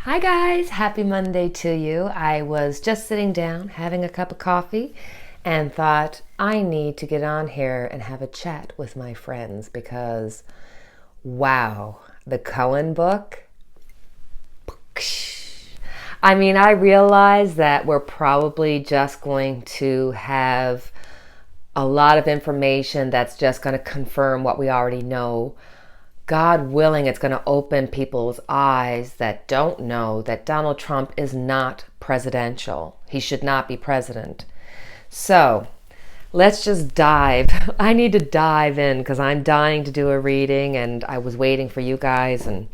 Hi guys, happy Monday to you. I was just sitting down having a cup of coffee and thought I need to get on here and have a chat with my friends because wow, the Cohen book. I realize that we're probably just going to have a lot of information that's just going to confirm what we already know. God willing, it's going to open people's eyes that don't know that Donald Trump is not presidential. He should not be president. So let's just dive. I need to dive in because I'm dying to do a reading and I was waiting for you guys. And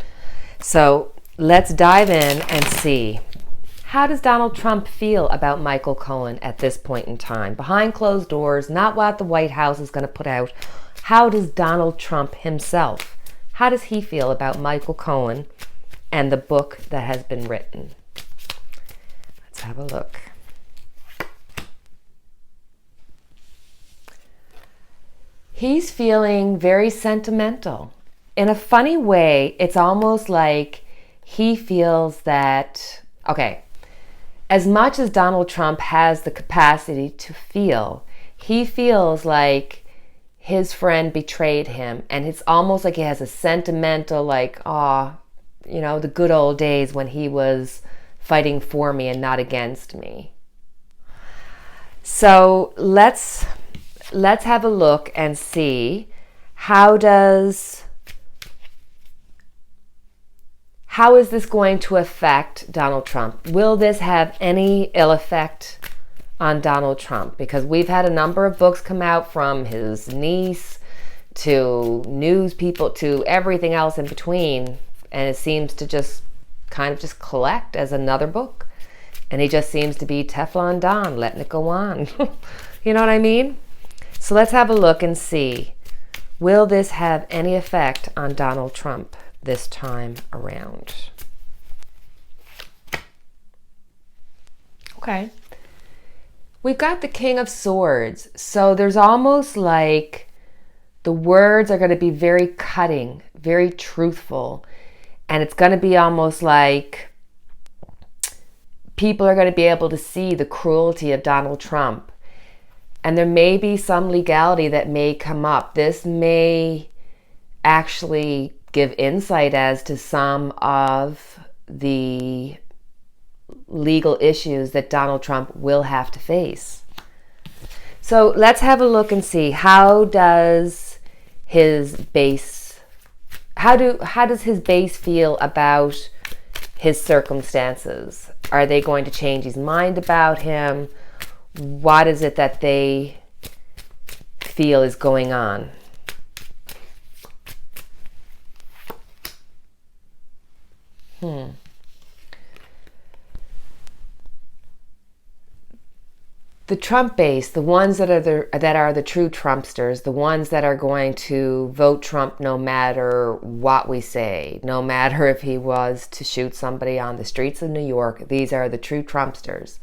so let's dive in and see. How does Donald Trump feel about Michael Cohen at this point in time? Behind closed doors, not what the White House is going to put out. How does Donald Trump himself, how does he feel about Michael Cohen and the book that has been written? Let's have a look. He's feeling very sentimental. In a funny way, it's almost like he feels that, okay, as much as Donald Trump has the capacity to feel, he feels like his friend betrayed him, and it's almost like he has a sentimental, like, the good old days when he was fighting for me and not against me. So let's have a look and see how is this going to affect Donald Trump? Will this have any ill effect on Donald Trump? Because we've had a number of books come out, from his niece to news people to everything else in between, and it seems to just kind of just collect as another book, and he just seems to be Teflon Don, letting it go on. You know what I mean? So let's have a look and see, will this have any effect on Donald Trump this time around? Okay. We've got the King of Swords. So there's almost like the words are going to be very cutting, very truthful. And it's going to be almost like people are going to be able to see the cruelty of Donald Trump. And there may be some legality that may come up. This may actually give insight as to some of the legal issues that Donald Trump will have to face. So let's have a look and see, how does his base feel about his circumstances? Are they going to change his mind about him? What is it that they feel is going on? The Trump base, the ones that are the true Trumpsters, the ones that are going to vote Trump no matter what we say, no matter if he was to shoot somebody on the streets of New York, these are the true Trumpsters.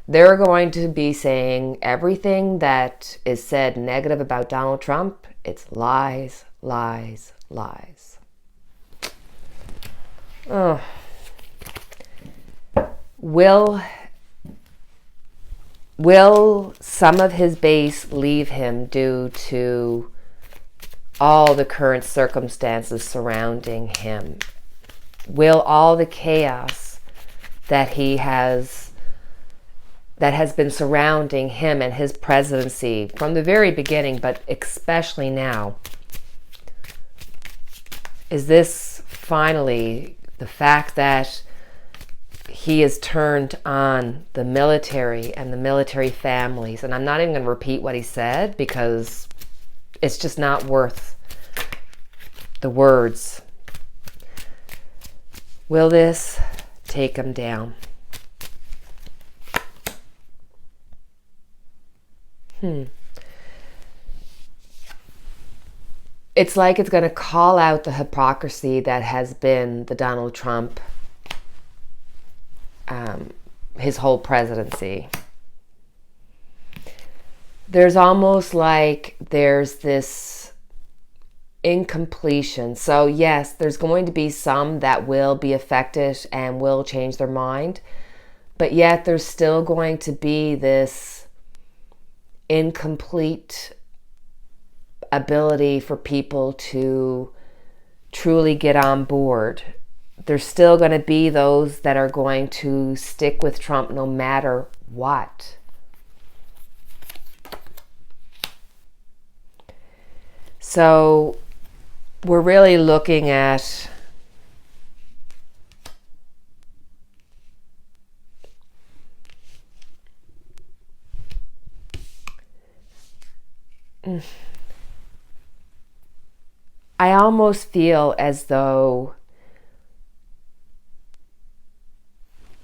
They're going to be saying everything that is said negative about Donald Trump, it's lies, lies, lies. Oh. Will some of his base leave him due to all the current circumstances surrounding him? Will all the chaos that has been surrounding him and his presidency from the very beginning, but especially now, is this finally the fact that he has turned on the military and the military families? And I'm not even going to repeat what he said because it's just not worth the words. Will this take him down? It's like it's going to call out the hypocrisy that has been the Donald Trump, his whole presidency. There's almost like there's this incompletion. So yes, there's going to be some that will be affected and will change their mind, but yet there's still going to be this incomplete ability for people to truly get on board. There's still going to be those that are going to stick with Trump no matter what. So we're really looking at I almost feel as though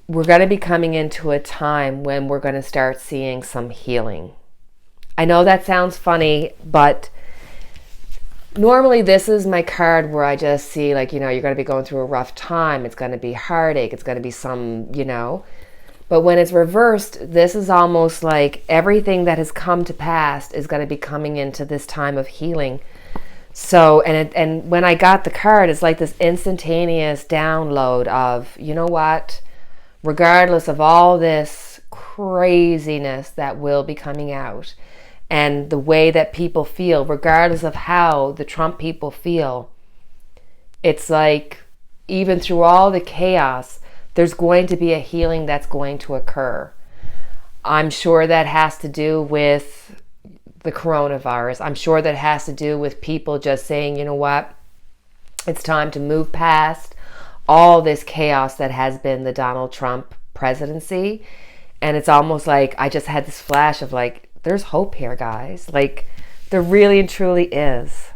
we're going to be coming into a time when we're going to start seeing some healing. I know that sounds funny, but normally this is my card where I just see, like, you're going to be going through a rough time. It's going to be heartache. It's going to be some, But when it's reversed, this is almost like everything that has come to pass is going to be coming into this time of healing. So, and when I got the card, it's like this instantaneous download of, you know what? Regardless of all this craziness that will be coming out and the way that people feel, regardless of how the Trump people feel, it's like even through all the chaos, there's going to be a healing that's going to occur. I'm sure that has to do with the coronavirus. I'm sure that has to do with people just saying, you know what, it's time to move past all this chaos that has been the Donald Trump presidency. And it's almost like I just had this flash of like, there's hope here, guys. Like, there really and truly is.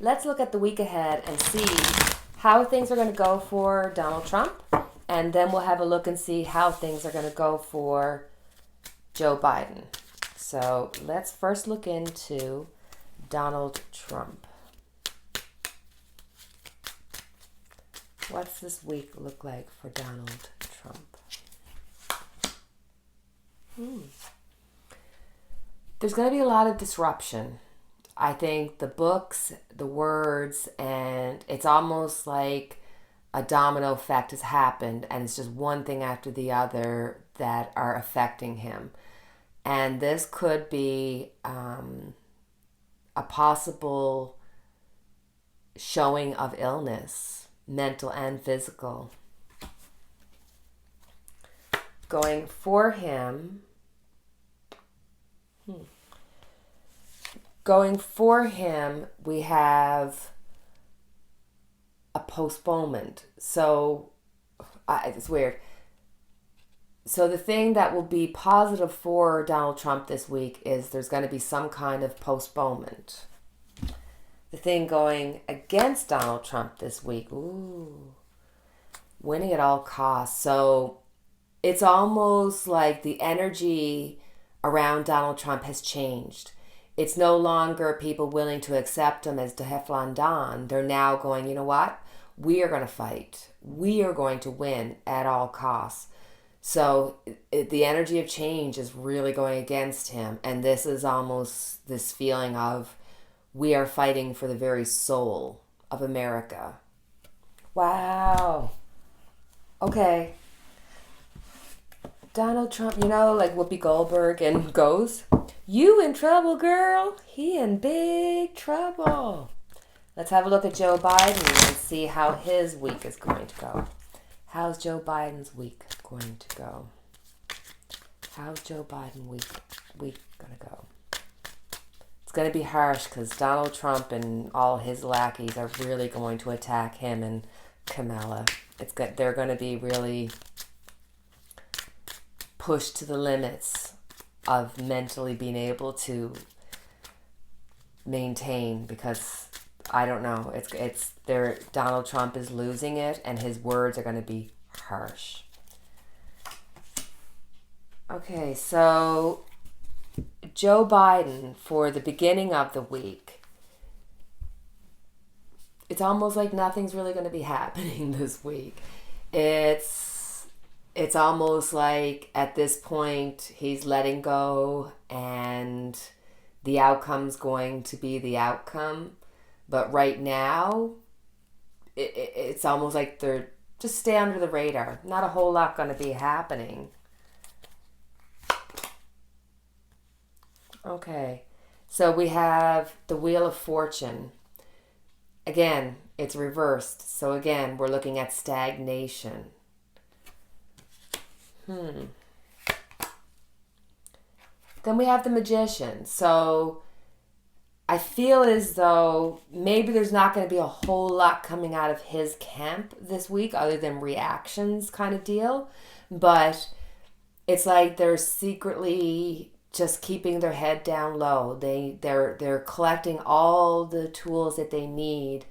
Let's look at the week ahead and see how things are going to go for Donald Trump. And then we'll have a look and see how things are going to go for Joe Biden. So let's first look into Donald Trump. What's this week look like for Donald Trump? There's going to be a lot of disruption. I think the books, the words, and it's almost like a domino effect has happened, and it's just one thing after the other that are affecting him. And this could be a possible showing of illness, mental and physical. Going for him, we have a postponement. So it's weird. So the thing that will be positive for Donald Trump this week is there's going to be some kind of postponement. The thing going against Donald Trump this week, winning at all costs. So it's almost like the energy around Donald Trump has changed. It's no longer people willing to accept him as Teflon Don. They're now going, you know what? We are going to fight. We are going to win at all costs. So the energy of change is really going against him. And this is almost this feeling of we are fighting for the very soul of America. Wow. Okay. Donald Trump, like Whoopi Goldberg and goes, "You in trouble, girl. He in big trouble." Let's have a look at Joe Biden and see how his week is going to go. How's Joe Biden's week going to go? How's Joe Biden week going to go? It's going to be harsh because Donald Trump and all his lackeys are really going to attack him and Kamala. They're going to be really pushed to the limits of mentally being able to maintain, because I don't know, Donald Trump is losing it and his words are going to be harsh. Okay, so Joe Biden for the beginning of the week, it's almost like nothing's really going to be happening this week. It's almost like at this point he's letting go and the outcome's going to be the outcome. But right now, it's almost like they're just stay under the radar. Not a whole lot going to be happening. Okay. So we have the Wheel of Fortune. Again, it's reversed. So again, we're looking at stagnation. Then we have the Magician. So I feel as though maybe there's not going to be a whole lot coming out of his camp this week other than reactions kind of deal. But it's like they're secretly just keeping their head down low. They're collecting all the tools that they need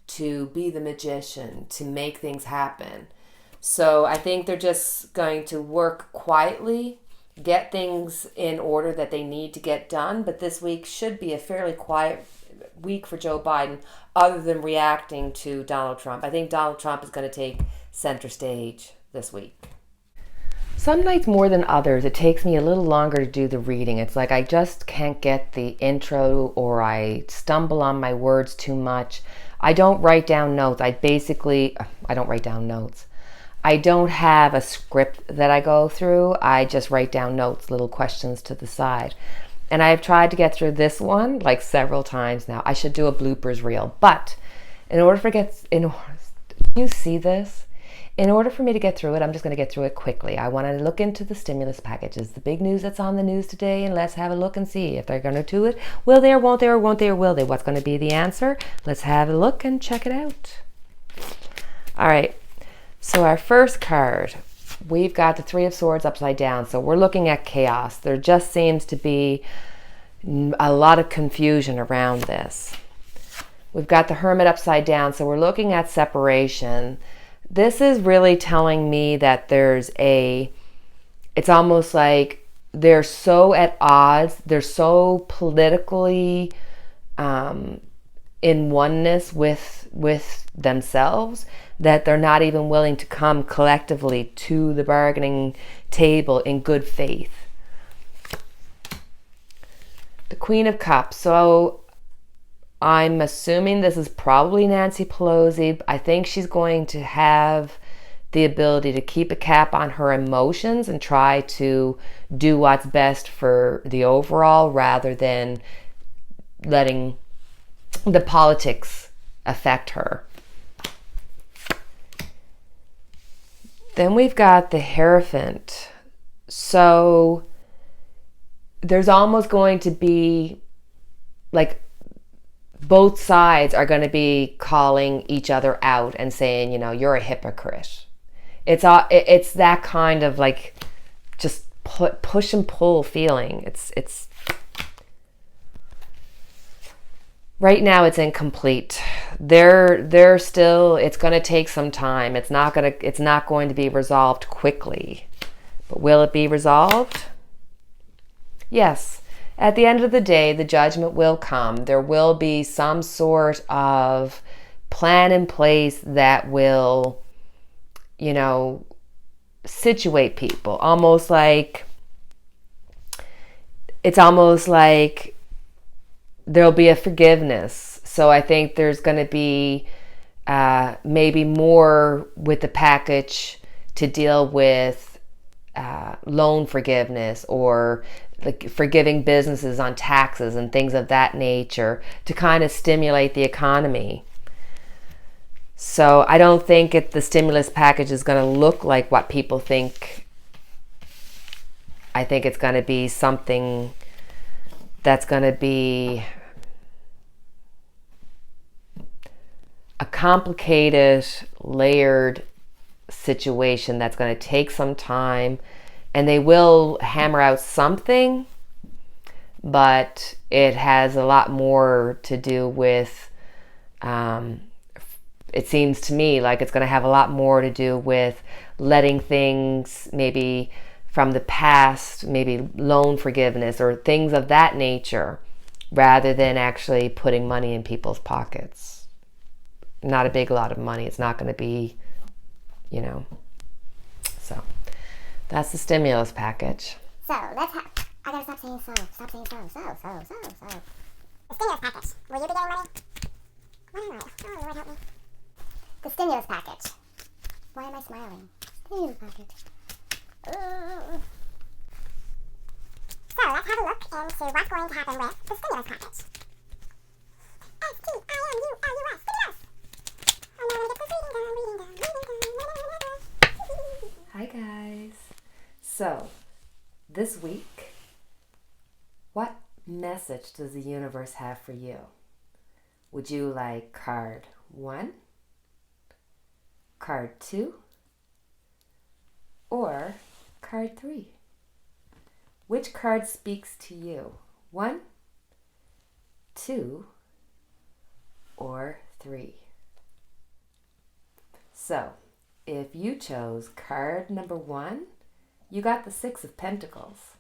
to be the magician, to make things happen. So I think they're just going to work quietly, get things in order that they need to get done. But this week should be a fairly quiet week for Joe Biden, other than reacting to Donald Trump. I think Donald Trump is going to take center stage this week. Some nights more than others, it takes me a little longer to do the reading. It's like I just can't get the intro, or I stumble on my words too much. I don't write down notes. I don't write down notes. I don't have a script that I go through. I just write down notes, little questions to the side. And I've tried to get through this one like several times now. I should do a bloopers reel. But you see this? In order for me to get through it, I'm just going to get through it quickly. I want to look into the stimulus packages, the big news that's on the news today, and let's have a look and see if they're going to do it. Will they or won't they, or won't they or will they? What's going to be the answer? Let's have a look and check it out. All right. So our first card, we've got the Three of Swords upside down. So we're looking at chaos. There just seems to be a lot of confusion around this. We've got the Hermit upside down. So we're looking at separation. This is really telling me that it's almost like they're so at odds. They're so politically in oneness with themselves that they're not even willing to come collectively to the bargaining table in good faith. The Queen of Cups. So I'm assuming this is probably Nancy Pelosi. I think she's going to have the ability to keep a cap on her emotions and try to do what's best for the overall, rather than letting the politics affect her. Then we've got the Hierophant. So there's almost going to be like both sides are going to be calling each other out and saying, you're a hypocrite. It's that kind of like just push and pull feeling. It's right now it's incomplete. They're still, it's going to take some time. It's not going to be resolved quickly. But will it be resolved? Yes. At the end of the day, the judgment will come. There will be some sort of plan in place that will, situate people. It's almost like there'll be a forgiveness. So I think there's going to be maybe more with the package to deal with loan forgiveness, or like forgiving businesses on taxes and things of that nature to kind of stimulate the economy. So I don't think the stimulus package is going to look like what people think. I think it's going to be something that's going to be a complicated, layered situation that's going to take some time, and they will hammer out something, but it has a lot more to do with, it seems to me like it's going to have a lot more to do with letting things maybe from the past, maybe loan forgiveness or things of that nature, rather than actually putting money in people's pockets. Not a lot of money. It's not going to be, so that's the stimulus package. So let's have, I gotta stop saying so. Stop saying so. The stimulus package. Will you be getting money? What am I? Oh, Lord help me. The stimulus package. Why am I smiling? Stimulus package. So let's have a look into what's going to happen with the stimulus package. S-T-I-M-U-L-U-S. Stimulus. And now I'm going to get this reading done. Hi guys. So, this week, what message does the universe have for you? Would you like card 1, card 2, or card 3? Which card speaks to you? 1, 2, or 3? So, if you chose card number 1, you got the 6 of Pentacles.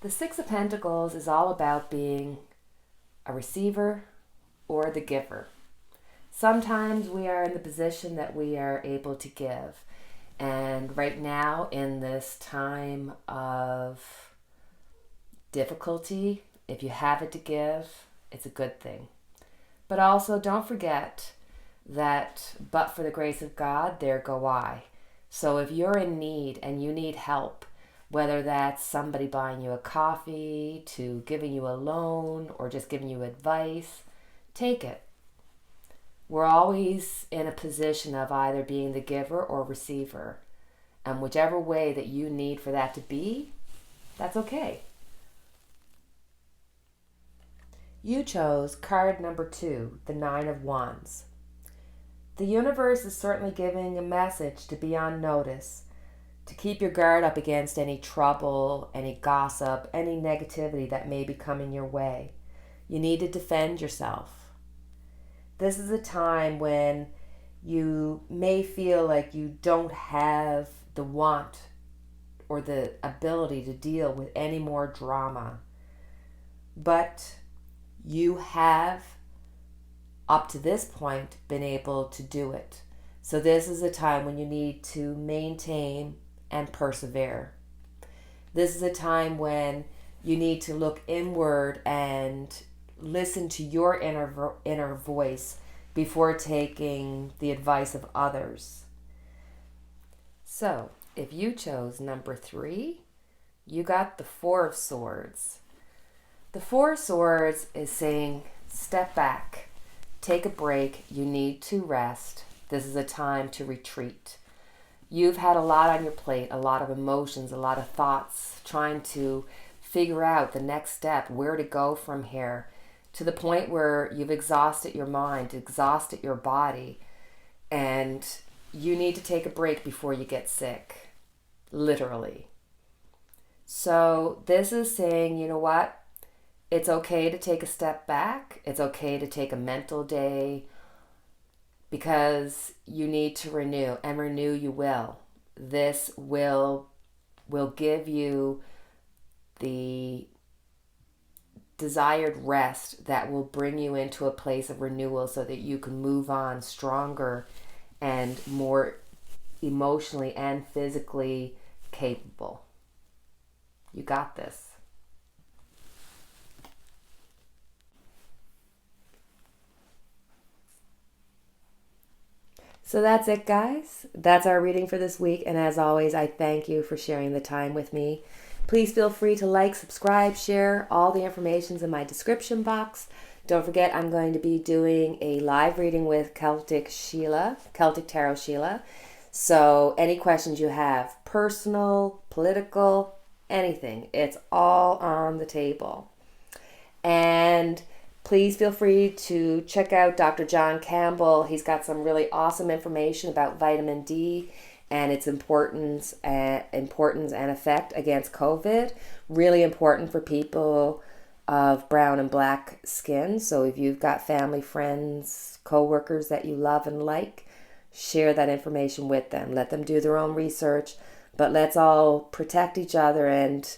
The 6 of Pentacles is all about being a receiver or the giver. Sometimes we are in the position that we are able to give. And right now, in this time of difficulty, if you have it to give, it's a good thing. But also don't forget that, but for the grace of God, there go I. So if you're in need and you need help, whether that's somebody buying you a coffee, to giving you a loan, or just giving you advice, take it. We're always in a position of either being the giver or receiver. And whichever way that you need for that to be, that's okay. You chose card number 2, the 9 of Wands. The universe is certainly giving a message to be on notice, to keep your guard up against any trouble, any gossip, any negativity that may be coming your way. You need to defend yourself. This is a time when you may feel like you don't have the want or the ability to deal with any more drama. But you have, up to this point, been able to do it. So this is a time when you need to maintain and persevere. This is a time when you need to look inward and listen to your inner voice before taking the advice of others. So, if you chose number 3, you got the 4 of Swords. The 4 of Swords is saying, step back, take a break, you need to rest. This is a time to retreat. You've had a lot on your plate, a lot of emotions, a lot of thoughts, trying to figure out the next step, where to go from here, to the point where you've exhausted your mind, exhausted your body, and you need to take a break before you get sick, literally. So this is saying, you know what? It's okay to take a step back. It's okay to take a mental day, because you need to renew, and renew you will. This will give you the desired rest that will bring you into a place of renewal so that you can move on stronger and more emotionally and physically capable. You got this. So that's it, guys. That's our reading for this week. And as always, I thank you for sharing the time with me. Please feel free to like, subscribe, share. All the information's in my description box. Don't forget, I'm going to be doing a live reading with Celtic Tarot Sheila. So any questions you have, personal, political, anything, it's all on the table. And please feel free to check out Dr. John Campbell. He's got some really awesome information about vitamin D and its importance and effect against COVID. Really important for people of brown and black skin. So if you've got family, friends, co-workers that you love and like, share that information with them. Let them do their own research, but let's all protect each other. And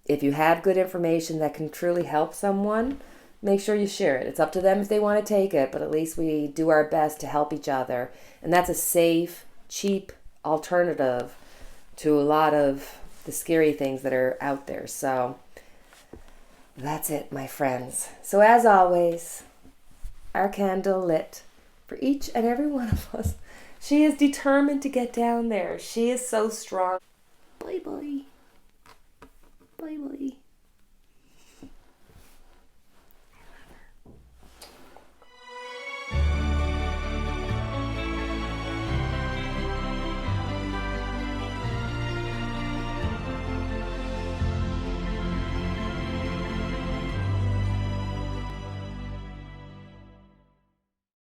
if you have good information that can truly help someone, make sure you share it. It's up to them if they want to take it, but at least we do our best to help each other. And that's a safe, cheap alternative to a lot of the scary things that are out there. So that's it, my friends. So as always, our candle lit for each and every one of us. She is determined to get down there. She is so strong. Bye bye. Bye bye.